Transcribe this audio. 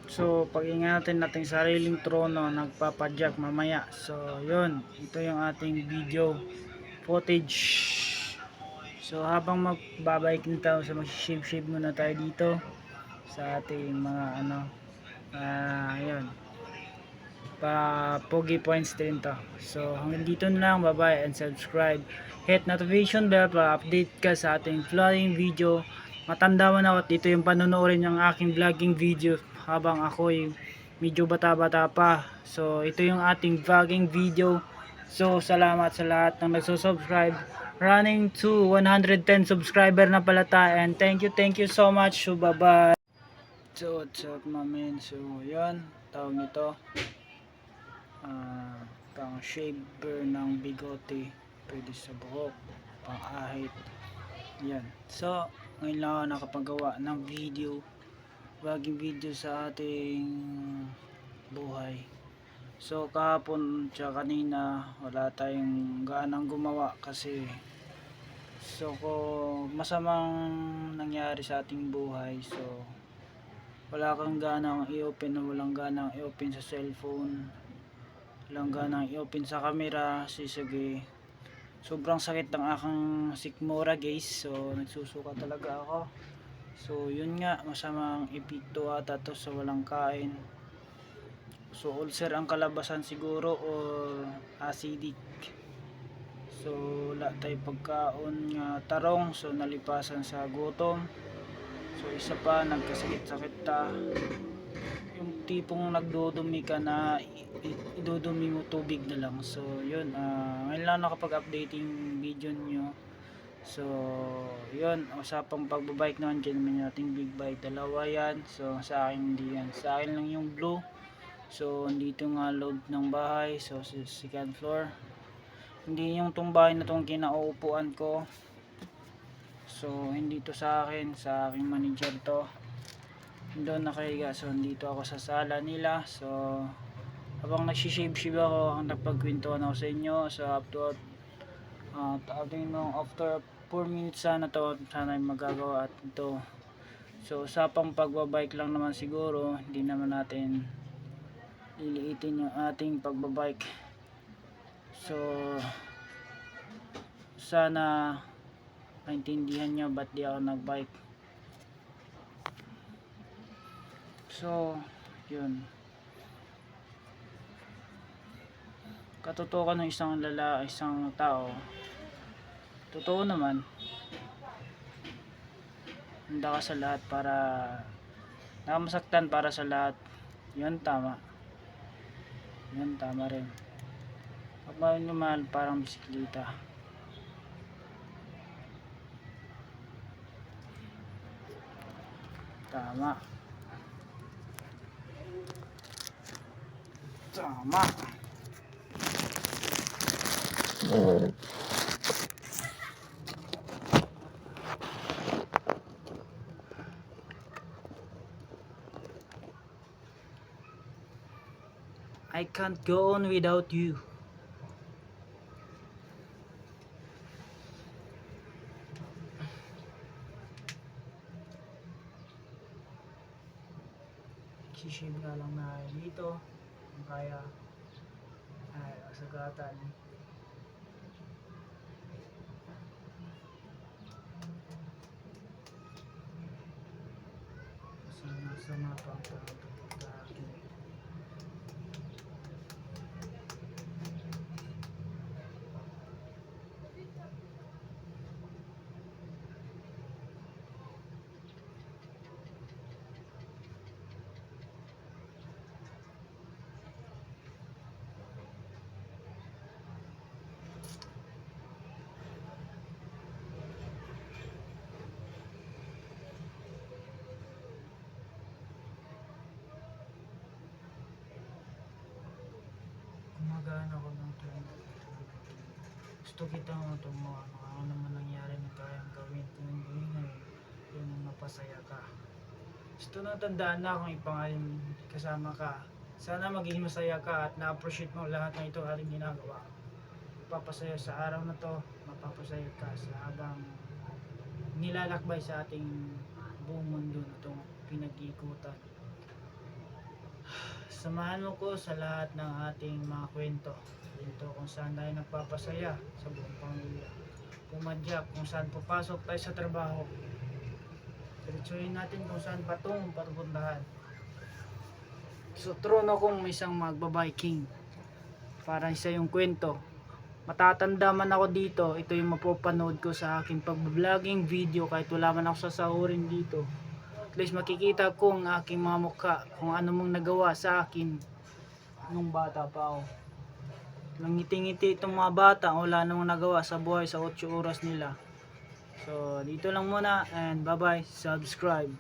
So pag-ingatan natin sariling trono, nagpapadyak mamaya. So yun, ito yung ating video footage. So habang magbabike tayo, so mag-shave muna tayo dito sa ating mga yun, para pogi points din to. So hanggang dito na lang, bye bye and subscribe, hit notification bell para update ka sa ating vlogging video. Matanda man ako at dito yung panonoodin ng aking vlogging video habang ako'y medyo bata-bata pa. So ito yung ating vlogging video. So salamat sa lahat ng nagsusubscribe, running to 110 subscriber na pala tayo, and thank you so much. So bye bye. So what's up mamen, so yun tawag nito, pang shaver ng bigote, pwede sa buhok, pang ahit yan. So ngayon lang ako nakapagawa ng video, vlogging video sa ating buhay. So kahapon tsaka kanina wala tayong ganang gumawa kasi masamang nangyari sa ating buhay. So wala kang ganang i-open, walang ganang i-open sa cellphone, walang ganang i-open sa camera. Sige, sobrang sakit ng aking sikmura guys. So nagsusuka talaga ako. So yun nga, masamang epekto ata to sa walang kain. So ulcer ang kalabasan siguro or acidic. So wala tayo pagkaon nga tarong, so nalipasan sa gutom. So isa pa, nagkasakit-sakit ta, yung tipong nagdudumi ka na idudumi mo tubig na lang. So yun, ngayon lang nakapag-updating video nyo. So yun, usapang pagbabike naman dyan naman nating big bike, dalawa yan. So sa akin hindi yan, sa akin lang yung blue. So dito nga loob ng bahay, so second floor, hindi yung tong bahay na tong kinauupuan ko. So hindi to sa akin, sa aking manager to, doon nakahiga. So dito ako sa sala nila. So habang nagsishave ako, ang napagkwentuhan ako sa inyo. So after 4 minutes sana to, sana yung magagawa at ito. So usapang pagbabike lang naman siguro, hindi naman natin liliitin yung ating pagbabike. So sana maintindihan nyo ba't di ako nagbike. So yun, katotohanan ng isang tao, totoo naman, handa ka sa lahat para nakamasaktan para sa lahat. Yun tama, yun tama rin. Pag mahal nyo, mahal parang bisikleta. Tama, tama. I can't go on without you. Sishave nga lang na dito, kung kaya ay asagatan. Sama pa ang pagkakita. Gumagana ako ng trend. Gusto kita mo itong mga ano naman nangyari na kayang gawin. Kung hindi ngayon, yun ang mapasaya ka. Gusto na tandaan na kung ipangalan kasama ka. Sana maging masaya ka at na-appreciate mo lahat ng ito ating ginagawa. Mapapasaya sa araw na to, mapapasaya ka sa habang nilalakbay sa ating buong mundo na itong pinag-iikutan. samahan mo ko sa lahat ng ating mga kwento kung saan tayo nagpapasaya sa buong pamilya, pumadyak kung saan papasok tayo sa trabaho, diretsuhin natin kung saan patungong papuntahan. So trono kong isang magbabiking, parang isa yung kwento. Matatanda man ako dito, ito yung mapapanood ko sa aking pag-vlogging video kahit wala man ako sasahurin dito. At least makikita ko ang aking mga mukha, kung ano mong nagawa sa akin nung bata pa ako. Langiti-ngiti itong mga bata, wala namang nagawa sa buhay sa 8 oras nila. So dito lang muna and bye bye, subscribe.